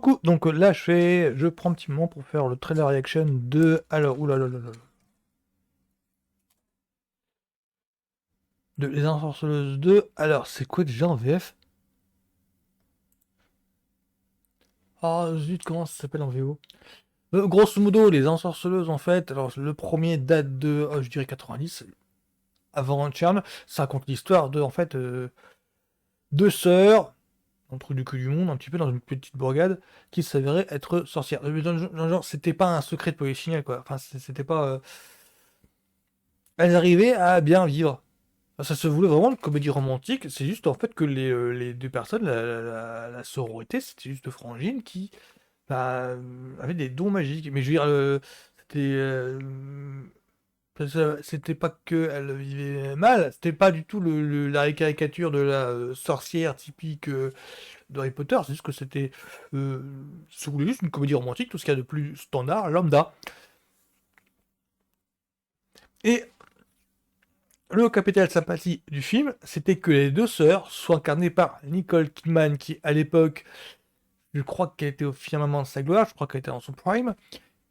beaucoup. Donc là, je prends un petit moment pour faire le trailer reaction de. Alors, oulala, de Les Ensorceleuses 2. Alors, c'est quoi déjà en VF? Ah, zut, comment ça s'appelle en VO? Grosso modo, Les Ensorceleuses, en fait. Alors, le premier date de, je dirais 90, avant Charm. Ça raconte l'histoire de, en fait, deux sœurs, un truc du cul du monde, un petit peu dans une petite bourgade, qui s'avérait être sorcières. Dans le genre, c'était pas un secret de polichinelle, quoi. Enfin, c'était pas. Elles arrivaient à bien vivre. Ça se voulait vraiment une comédie romantique, c'est juste en fait que les deux personnes, la sororité, c'était juste deux frangines qui bah, avaient des dons magiques. Mais je veux dire, c'était c'était pas que elle vivait mal, c'était pas du tout la caricature de la sorcière typique d'Harry Potter, c'est juste que euh, ça voulait juste une comédie romantique, tout ce qu'il y a de plus standard, lambda. Et le capital sympathie du film, c'était que les deux sœurs soient incarnées par Nicole Kidman, qui à l'époque, je crois qu'elle était au firmament de sa gloire, je crois qu'elle était dans son prime,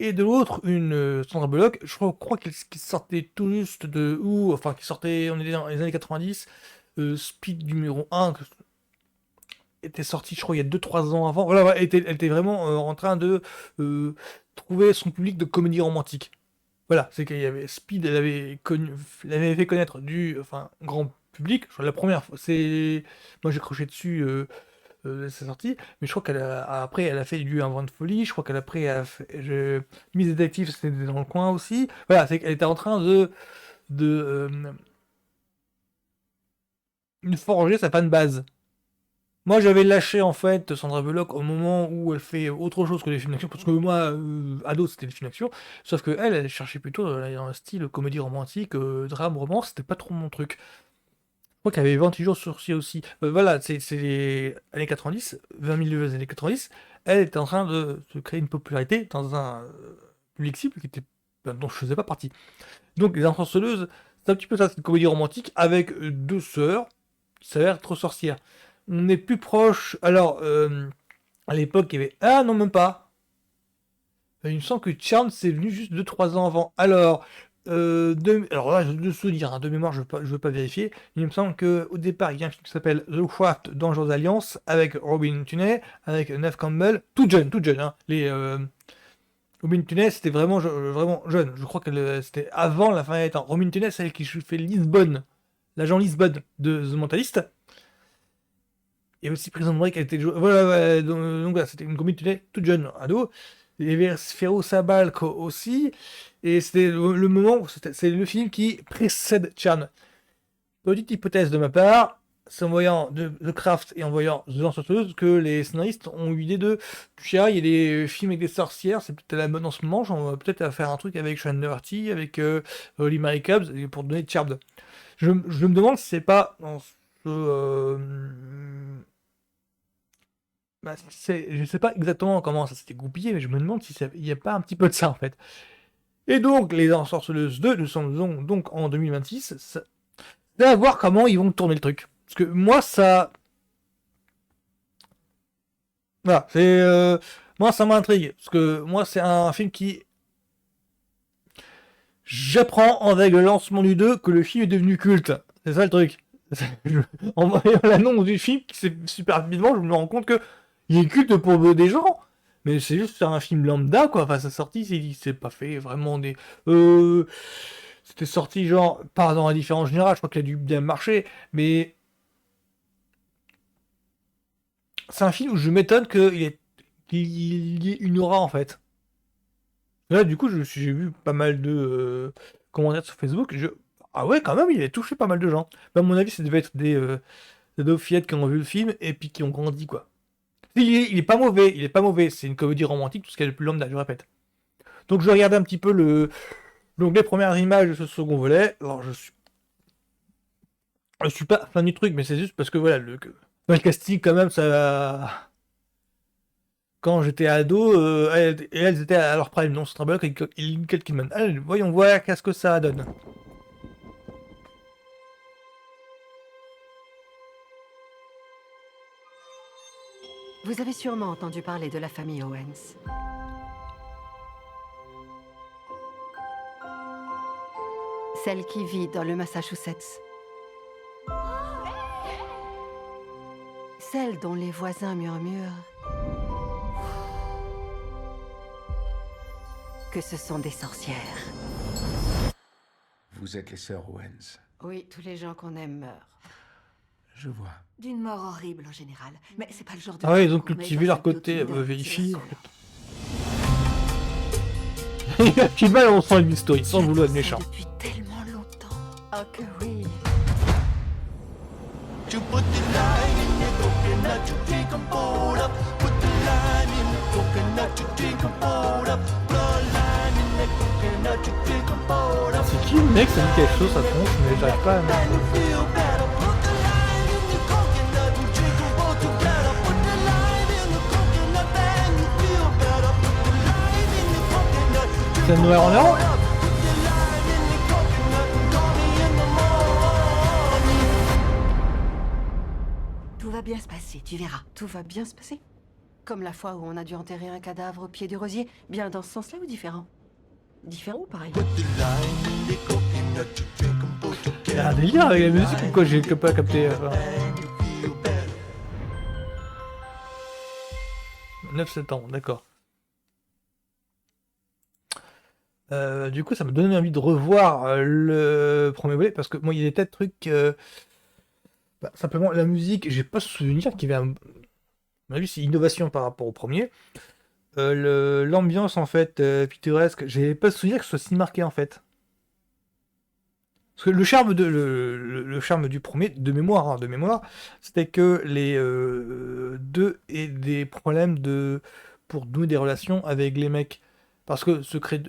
et de l'autre, une Sandra Bullock, je crois qu'elle qui sortait tout juste de où, enfin qui sortait, on était dans les années 90, Speed numéro 1, était sorti, je crois, il y a 2 3 ans avant. Voilà, ouais, elle était vraiment en train de euh, trouver son public de comédie romantique. Voilà, c'est qu'il y avait Speed, elle avait fait connaître du enfin, grand public. Je crois la première fois, c'est. Moi j'ai croché dessus sa sortie, mais je crois après elle a fait du Un vent de folie, je crois qu'elle après a fait. Mise Détective, c'était dans le coin aussi. Voilà, c'est qu'elle était en train de forger sa fan base. Moi, j'avais lâché en fait Sandra Bullock au moment où elle fait autre chose que des films d'action, parce que moi, ado, c'était des films d'action, sauf que elle cherchait plutôt dans un style comédie romantique, drame, romance, c'était pas trop mon truc. Je crois qu'elle avait 28 jours sur Sursis aussi. Voilà, c'est les années 90, 20 000 les années 90, elle était en train de se créer une popularité dans un public cible qui était, dont je faisais pas partie. Donc, Les Ensorceleuses, c'est un petit peu ça, c'est une comédie romantique avec deux sœurs qui s'avèrent être sorcières. On est plus proche. Alors, à l'époque, il y avait. Ah non, même pas. Il me semble que Charm, c'est venu juste 2 3 ans avant. Alors, alors là, de souvenir, hein, de mémoire, je veux pas vérifier. Il me semble qu'au départ, il y a un film qui s'appelle The Craft Dangerous Alliance avec Robin Tunney, avec Neve Campbell, tout jeune. Hein. Robin Tunney, c'était vraiment jeune. Je crois que c'était avant la fin des temps. Robin Tunney, c'est elle qui fait Lisbonne, l'agent Lisbonne de The Mentalist. Et aussi Prison Break, elle était voilà, ouais, donc voilà, c'était une comédie toute jeune, ado. Il y avait Sfero Sabalco aussi. Et c'était le moment, c'est le film qui précède Chan. Petite hypothèse de ma part, c'est en voyant The Craft et en voyant The Lanceuse que les scénaristes ont eu l'idée de tiens, il y a des films avec des sorcières, c'est peut-être à la mode en ce moment, on va peut-être à faire un truc avec Sean Doherty, avec Holly Marie Cobbs, pour donner Charmed. Je me demande si c'est pas dans ce. Bah, je sais pas exactement comment ça s'est goupillé, mais je me demande si il n'y a pas un petit peu de ça en fait. Et donc, Les Ensorceleuses 2, nous sommes donc en 2026. C'est à voir comment ils vont tourner le truc. Parce que moi, ça. Voilà, moi, ça m'intrigue. Parce que moi, c'est un film qui. J'apprends avec le lancement du 2 que le film est devenu culte. C'est ça le truc. En voyant l'annonce du film, qui c'est super rapidement, je me rends compte que il est culte pour des gens. Mais c'est juste un film lambda, quoi. Enfin, sa sortie, c'est pas fait vraiment des. C'était sorti, genre, pas dans la différence générale, je crois qu'il a dû bien marcher, mais c'est un film où je m'étonne qu'il y ait une aura, en fait. Là, du coup, j'ai vu pas mal de commentaires sur Facebook. Ah ouais, quand même, il a touché pas mal de gens. Mais à mon avis, ça devait être des dauphillettes qui ont vu le film et puis qui ont grandi, quoi. Il est pas mauvais, il est pas mauvais. C'est une comédie romantique, tout ce qu'il y a de plus lambda, je répète. Donc je regardais un petit peu donc les premières images de ce second volet. Alors je suis pas fan du truc, mais c'est juste parce que voilà, le casting quand même, ça. Quand j'étais ado, elles étaient à leur prime, non, Sandra Bullock et Nicole Kidman. Allez, voyons voir qu'est-ce que ça donne. Vous avez sûrement entendu parler de la famille Owens. Celle qui vit dans le Massachusetts. Celle dont les voisins murmurent que ce sont des sorcières. Vous êtes les sœurs Owens. Oui, tous les gens qu'on aime meurent. Je vois. D'une mort horrible en général. Mais c'est pas le genre de... Ah ouais, ils ont qu'on met cultivé dans leur un côté Kinder, c'est vérifié. la Il a qui mal on sent une story sans J'attends vouloir être ça méchant. depuis tellement longtemps. Oh que oui. You put the lime in the coconut, you drink 'em both up. Put the lime in the coconut, you drink 'em both up. Put lime in the coconut, you drink 'em both up. C'est qui le mec? Ça me dit quelque chose, ça tronche, mais j'arrive pas à And you feel better. Put the lime in the coconut, you drink 'em both together. Put the lime in the coconut, and you feel better. Put the lime in the coconut, you drink C'est 'em Noël en both Europe? up. Put the lime in the coconut, call me in the morning. Tout va bien se passer, tu verras. Tout va bien se passer. Comme la fois où on a dû enterrer un cadavre au pied du rosier. Bien dans ce sens-là ou différent? Différent ou pareil? Put the lime in the coconut, you drink 'em both Il y a together. un délire avec la musique ou quoi? J'ai pas capté. And you feel better. 9 septembre, d'accord. Du coup, ça me donne envie de revoir le premier volet parce que moi, il y a des tas de trucs. Simplement, la musique, j'ai pas souvenir qu'il y avait un. À mon avis, c'est innovation par rapport au premier. L'ambiance, en fait, pittoresque, j'ai pas souvenir que ce soit si marqué en fait. Parce que le charme, le charme du premier, de mémoire, c'était que les deux aient des problèmes pour nouer des relations avec les mecs. Parce que se créer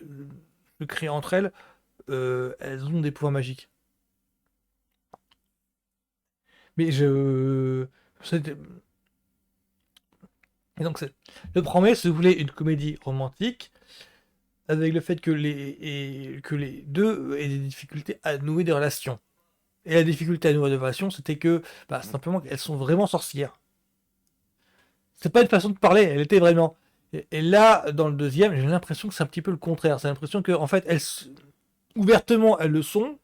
entre elles, elles ont des pouvoirs magiques. Mais et donc, le premier se voulait une comédie romantique, avec le fait que les deux aient des difficultés à nouer des relations. Et la difficulté à nouer des relations, c'était que, simplement, qu'elles sont vraiment sorcières. C'est pas une façon de parler, elle était vraiment. Et là, dans le deuxième, j'ai l'impression que c'est un petit peu le contraire. C'est l'impression que, en fait, ouvertement, elles le sont,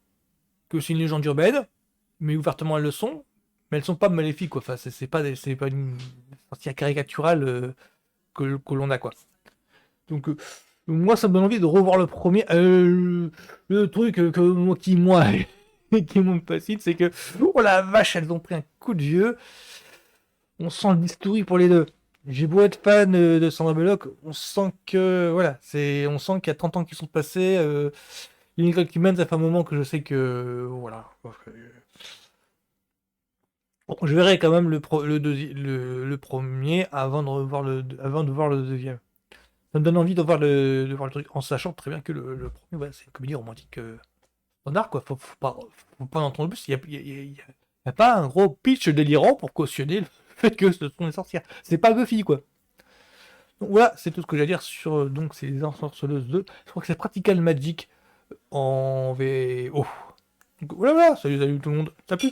que c'est une légende urbaine, mais ouvertement, elles le sont, mais elles sont pas maléfiques, quoi. Enfin, c'est pas une sorcière caricaturale que l'on a, quoi. Donc, moi, ça me donne envie de revoir le premier. Le truc qui me fascine, c'est que, oh la vache, elles ont pris un coup de vieux. On sent le bistouri pour les deux. J'ai beau être fan de Sandra Bullock, on sent que, voilà, on sent qu'il y a 30 ans qui sont passés. Nicole Kidman, ça fait un moment que je sais que, voilà. Bon, je verrai quand même le premier avant de voir le deuxième. Ça me donne envie de voir le truc, en sachant très bien que le premier, ouais, c'est une comédie romantique standard, quoi. Faut pas en entendre plus. Il y a pas un gros pitch délirant pour cautionner le fait que ce sont des sorcières. C'est pas Buffy, quoi. Donc voilà, c'est tout ce que j'ai à dire sur donc ces Ensorceleuses 2. Je crois que c'est Practical Magic en VO. Donc voilà, salut tout le monde. Ça pue.